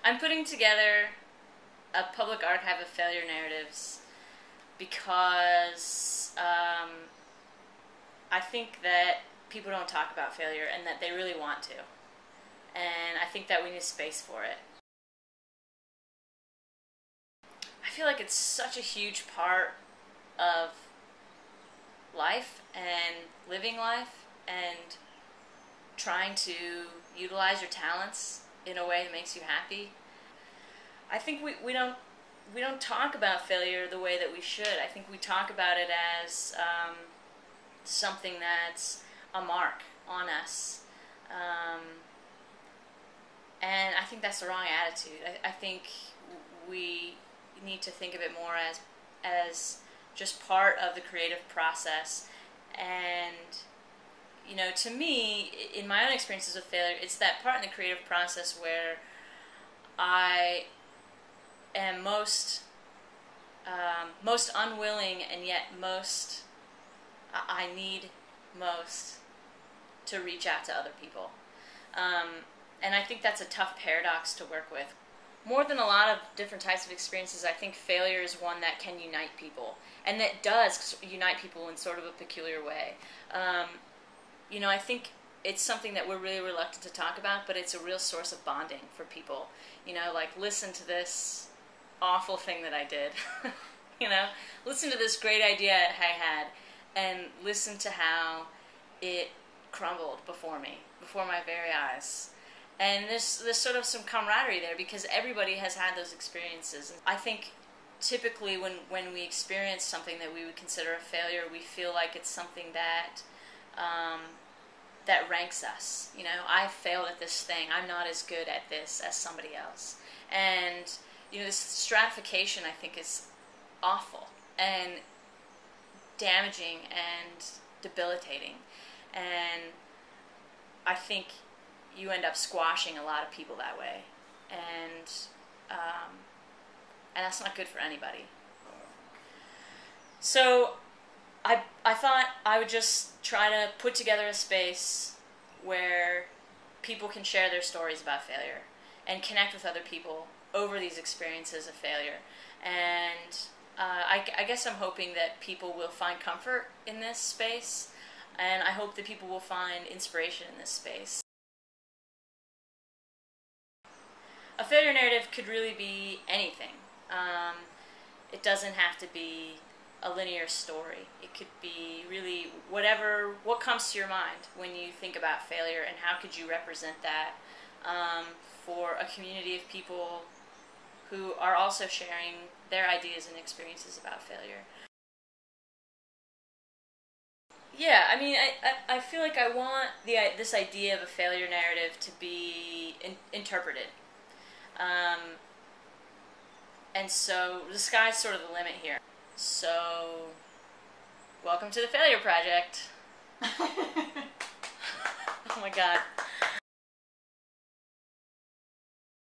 I'm putting together a public archive of failure narratives because I think that people don't talk about failure and that they really want to. And I think that we need space for it. I feel like it's such a huge part of life and living life and trying to utilize your talents in a way that makes you happy. I think we don't talk about failure the way that we should. I think we talk about it as something that's a mark on us. And I think that's the wrong attitude. I think we need to think of it more as just part of the creative process. And, you know, to me, in my own experiences with failure, it's that part in the creative process where I am most unwilling and yet I need most to reach out to other people. And I think that's a tough paradox to work with. More than a lot of different types of experiences, I think failure is one that can unite people. And that does unite people in sort of a peculiar way. You know, I think it's something that we're really reluctant to talk about, but it's a real source of bonding for people. You know, like, listen to this awful thing that I did. You know, listen to this great idea I had, and listen to how it crumbled before me, before my very eyes. And there's sort of some camaraderie there because everybody has had those experiences. I think typically when we experience something that we would consider a failure, we feel like it's something that that ranks us. You know, I failed at this thing. I'm not as good at this as somebody else. And, you know, this stratification, I think, is awful and damaging and debilitating. And I think you end up squashing a lot of people that way. And that's not good for anybody. So I thought I would just try to put together a space where people can share their stories about failure and connect with other people over these experiences of failure. And I guess I'm hoping that people will find comfort in this space, and I hope that people will find inspiration in this space. A failure narrative could really be anything. It doesn't have to be a linear story. It could be really what comes to your mind when you think about failure, and how could you represent that for a community of people who are also sharing their ideas and experiences about failure. Yeah, I mean, I feel like I want this idea of a failure narrative to be interpreted. And so the sky's sort of the limit here. So, welcome to the Failure Project. Oh my god.